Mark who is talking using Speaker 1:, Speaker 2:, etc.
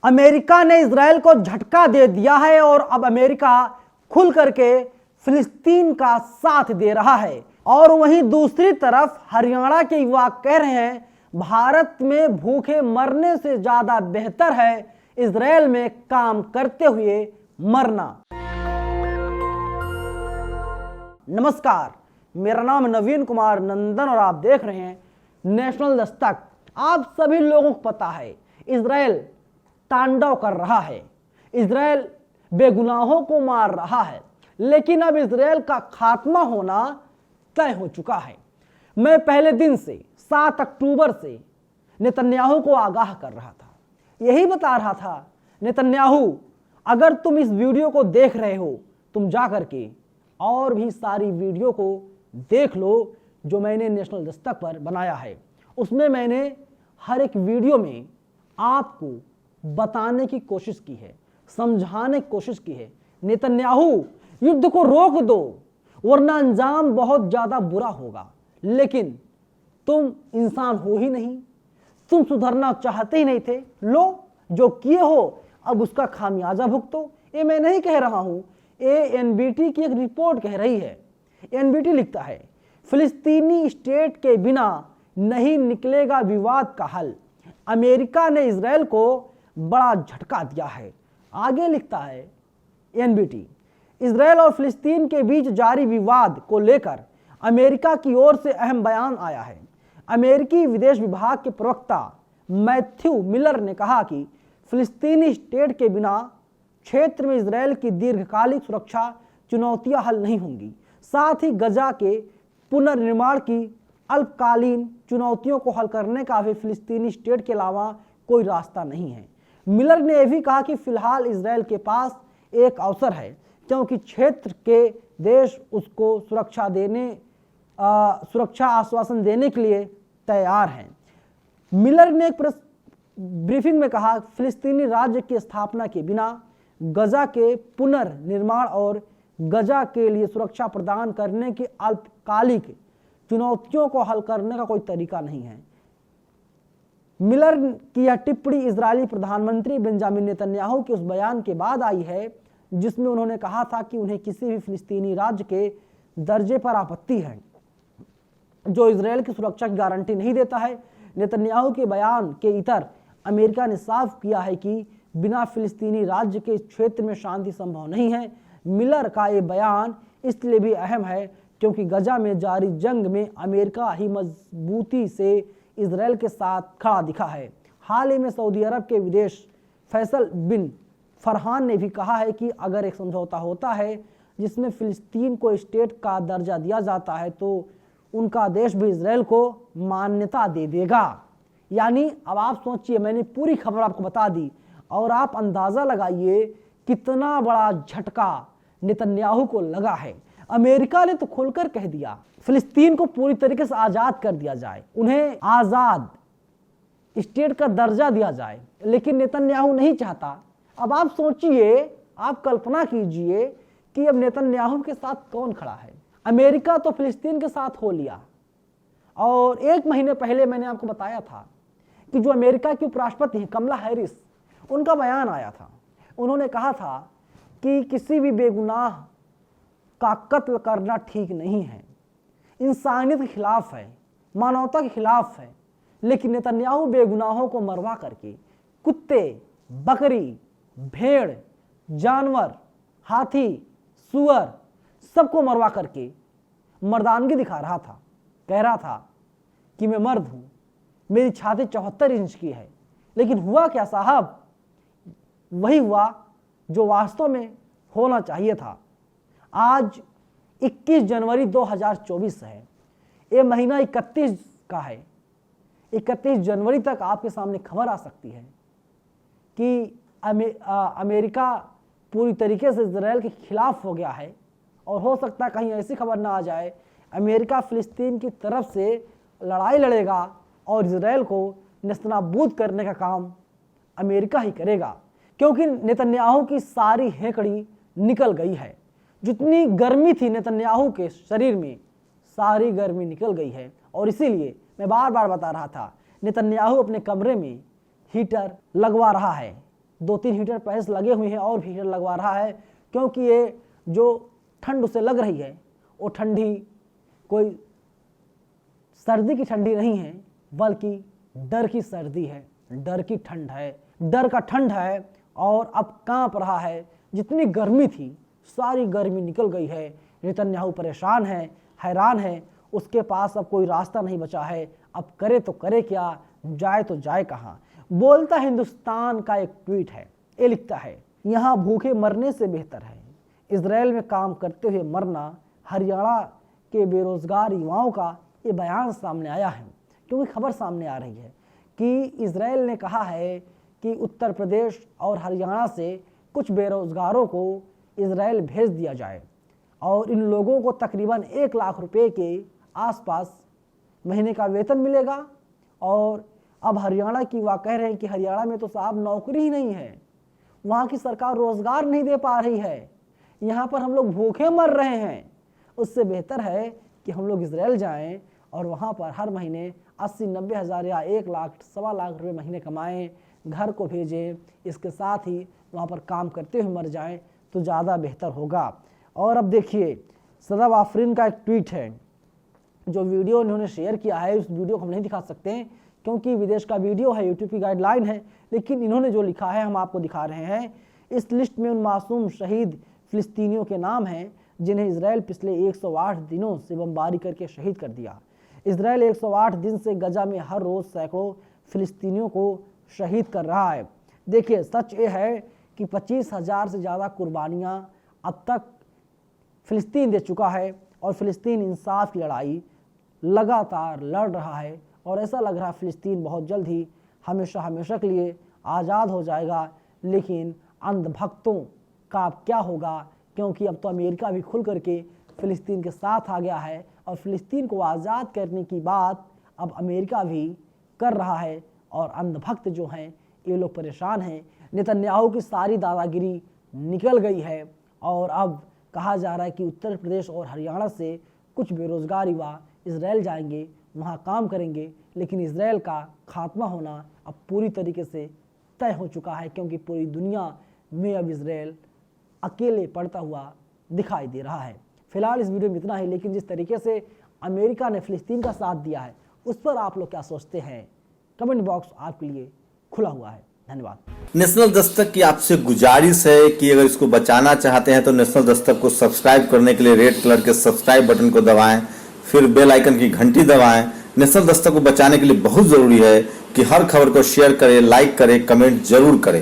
Speaker 1: America ने Israel को झटका दे दिया है और अब अमेरिका खुल करके फिलिस्तीन का साथ दे रहा है। और वहीं दूसरी तरफ हरियाणा के युवा कह रहे हैं भारत में भूखे मरने से ज्यादा बेहतर है इजराइल में काम करते हुए मरना। नमस्कार, मेरा नाम नवीन कुमार नंदन और आप देख रहे हैं नेशनल दस्तक। आप सभी लोगों को पता है इजराइल तांडव कर रहा है, इजराइल बेगुनाहों को मार रहा है, लेकिन अब इजराइल का खात्मा होना तय हो चुका है। मैं पहले दिन से 7 अक्टूबर से नेतन्याहू को आगाह कर रहा था, यही बता रहा था नेतन्याहू अगर तुम इस वीडियो को देख रहे हो तुम जा करके और भी सारी वीडियो को देख लो जो मैंने नेशनल दस्तक पर बनाया है। उसमें मैंने हर एक वीडियो में आपको बताने की कोशिश की है, समझाने की कोशिश की है नेतन्याहू युद्ध को रोक दो वरना अंजाम बहुत ज्यादा बुरा होगा। लेकिन तुम इंसान हो ही नहीं, तुम सुधरना चाहते ही नहीं थे। लो जो किए हो अब उसका खामियाजा भुगतो। ये मैं नहीं कह रहा हूं, ये एनबीटी की एक रिपोर्ट कह रही है। एनबीटी लिखता है फिलिस्तीनी स्टेट के बिना नहीं निकलेगा विवाद का हल, अमेरिका ने इजराइल को बड़ा झटका दिया है। आगे लिखता है एनबीटी इजराइल और फिलिस्तीन के बीच जारी विवाद को लेकर अमेरिका की ओर से अहम बयान आया है। अमेरिकी विदेश विभाग के प्रवक्ता मैथ्यू मिलर ने कहा कि फिलिस्तीनी स्टेट के बिना क्षेत्र में इजराइल की दीर्घकालिक सुरक्षा चुनौतियां हल नहीं होंगी, साथ ही गजा के पुनर्निर्माण की अल्पकालीन चुनौतियों को हल करने का भी फिलिस्तीनी स्टेट के अलावा कोई रास्ता नहीं है। मिलर ने यह भी कहा कि फिलहाल इजराइल के पास एक अवसर है क्योंकि क्षेत्र के देश उसको सुरक्षा आश्वासन देने के लिए तैयार हैं। मिलर ने एक ब्रीफिंग में कहा फिलिस्तीनी राज्य की स्थापना के बिना गजा के पुनर्निर्माण और गजा के लिए सुरक्षा प्रदान करने की अल्पकालिक चुनौतियों को हल करने का कोई तरीका नहीं है। मिलर की यह टिप्पणी इजरायली प्रधानमंत्री बेंजामिन नेतन्याहू के उस बयान के बाद आई है जिसमें उन्होंने कहा था कि उन्हें किसी भी फिलिस्तीनी राज्य के दर्जे पर आपत्ति है जो इजराइल की सुरक्षा की गारंटी नहीं देता है। नेतन्याहू के बयान के इतर अमेरिका ने साफ किया है कि बिना फिलिस्तीनी राज्य के इस क्षेत्र में शांति संभव नहीं है। मिलर का ये बयान इसलिए भी अहम है क्योंकि गजा में जारी जंग में अमेरिका ही मजबूती से इजराइल के साथ खड़ा दिखा है। हाल ही में सऊदी अरब के विदेश फैसल बिन फरहान ने भी कहा है कि अगर एक समझौता होता है जिसमें फिलिस्तीन को स्टेट का दर्जा दिया जाता है तो उनका देश भी इजराइल को मान्यता दे देगा। यानी अब आप सोचिए, मैंने पूरी खबर आपको बता दी और आप अंदाजा लगाइए कितना बड़ा झटका नेतन्याहू को लगा है। अमेरिका ने तो खुलकर कह दिया फिलिस्तीन को पूरी तरीके से आजाद कर दिया जाए, उन्हें आजाद स्टेट का दर्जा दिया जाए, लेकिन नेतन्याहू नहीं चाहता। अब आप सोचिए, आप कल्पना कीजिए कि अब नेतन्याहू के साथ कौन खड़ा है। अमेरिका तो फिलिस्तीन के साथ हो लिया और 1 महीने पहले मैंने आपको बताया था कि जो अमेरिका की उपराष्ट्रपति हैं कमला हैरिस, उनका बयान आया था। उन्होंने कहा था कि किसी भी बेगुनाह का कत्ल करना ठीक नहीं है, इंसानियत के खिलाफ है, मानवता के खिलाफ है। लेकिन नेतन्याहू बेगुनाहों को मरवा करके कुत्ते, बकरी, भेड़, जानवर, हाथी, सुअर सबको मरवा करके मर्दानगी दिखा रहा था। कह रहा था कि मैं मर्द हूं, मेरी छाती 74 इंच की है। लेकिन हुआ क्या साहब? वही हुआ जो वास्तव में होना चाहिए था। आज 21 जनवरी 2024 है, ये महीना 31 का है। 31 जनवरी तक आपके सामने खबर आ सकती है कि अमेरिका पूरी तरीके से इजराइल के खिलाफ हो गया है और हो सकता है कहीं ऐसी खबर ना आ जाए अमेरिका फिलिस्तीन की तरफ से लड़ाई लड़ेगा और इजराइल को नेस्तनाबूद करने का काम अमेरिका ही करेगा, क्योंकि नेतन्याहू की सारी हेकड़ी निकल गई है। जितनी गर्मी थी नेतन्याहू के शरीर में सारी गर्मी निकल गई है। और इसीलिए मैं बार बार बता रहा था नेतन्याहू अपने कमरे में हीटर लगवा रहा है, 2-3 हीटर पहले से लगे हुए हैं और भी हीटर लगवा रहा है, क्योंकि ये जो ठंड उसे लग रही है वो ठंडी कोई सर्दी की ठंडी नहीं है, बल्कि डर की सर्दी है, डर की ठंड है, डर का ठंड है। और अब कांप रहा है, जितनी गर्मी थी सारी गर्मी निकल गई है। नेतन्याहू परेशान है, हैरान है, उसके पास अब कोई रास्ता नहीं बचा है। अब करे तो करे क्या, जाए तो जाए कहाँ। बोलता हिंदुस्तान का एक ट्वीट है, ये लिखता है, यहाँ भूखे मरने से बेहतर है इजराइल में काम करते हुए मरना। हरियाणा के बेरोजगार युवाओं का ये बयान सामने आया है, क्योंकि खबर सामने आ रही है कि इजराइल ने कहा है कि उत्तर प्रदेश और हरियाणा से कुछ बेरोजगारों को इजराइल भेज दिया जाए और इन लोगों को तकरीबन 1 लाख रुपए के आसपास महीने का वेतन मिलेगा। और अब हरियाणा की वह कह रहे हैं कि हरियाणा में तो साहब नौकरी ही नहीं है, वहाँ की सरकार रोजगार नहीं दे पा रही है, यहाँ पर हम लोग भूखे मर रहे हैं। उससे बेहतर है कि हम लोग इजराइल जाएं और वहाँ पर हर महीने 80-90 हज़ार या 1 लाख 1.25 लाख रुपये महीने कमाएं, घर को भेजें, इसके साथ ही वहाँ पर काम करते हुए मर जाएं तो ज़्यादा बेहतर होगा। और अब देखिए, सदाब आफरीन का एक ट्वीट है, जो वीडियो उन्होंने शेयर किया है उस वीडियो को हम नहीं दिखा सकते क्योंकि विदेश का वीडियो है, यूट्यूब की गाइडलाइन है, लेकिन इन्होंने जो लिखा है हम आपको दिखा रहे हैं। इस लिस्ट में उन मासूम शहीद फिलिस्तीनियों के नाम हैं जिन्हें इजराइल पिछले 108 दिनों से बमबारी करके शहीद कर दिया। इजराइल 108 दिन से गजा में हर रोज़ सैकड़ों फिलिस्तीनियों को शहीद कर रहा है। देखिए, सच ये है कि 25,000 से ज़्यादा कुर्बानियाँ अब तक फ़िलिस्तीन दे चुका है और फ़िलिस्तीन इंसाफ की लड़ाई लगातार लड़ रहा है। और ऐसा लग रहा है फ़िलिस्तीन बहुत जल्द ही हमेशा हमेशा के लिए आज़ाद हो जाएगा। लेकिन अंधभक्तों का अब क्या होगा, क्योंकि अब तो अमेरिका भी खुल करके फ़िलिस्तीन के साथ आ गया है और फ़िलिस्तीन को आज़ाद करने की बात अब अमेरिका भी कर रहा है। और अंधभक्त जो हैं ये लोग परेशान हैं। नेतन्याहू की सारी दादागिरी निकल गई है और अब कहा जा रहा है कि उत्तर प्रदेश और हरियाणा से कुछ बेरोजगार युवा इजराइल जाएंगे, वहाँ काम करेंगे, लेकिन इजराइल का खात्मा होना अब पूरी तरीके से तय हो चुका है, क्योंकि पूरी दुनिया में अब इजराइल अकेले पड़ता हुआ दिखाई दे रहा है। फिलहाल इस वीडियो में इतना ही, लेकिन जिस तरीके से अमेरिका ने फ़िलिस्तीन का साथ दिया है उस पर आप लोग क्या सोचते हैं? कमेंट बॉक्स आपके लिए खुला हुआ है। धन्यवाद।
Speaker 2: नेशनल दस्तक की आपसे गुजारिश है कि अगर इसको बचाना चाहते हैं तो नेशनल दस्तक को सब्सक्राइब करने के लिए रेड कलर के सब्सक्राइब बटन को दबाएं, फिर बेल आइकन की घंटी दबाएं। नेशनल दस्तक को बचाने के लिए बहुत जरूरी है कि हर खबर को शेयर करें, लाइक करें, कमेंट जरूर करें।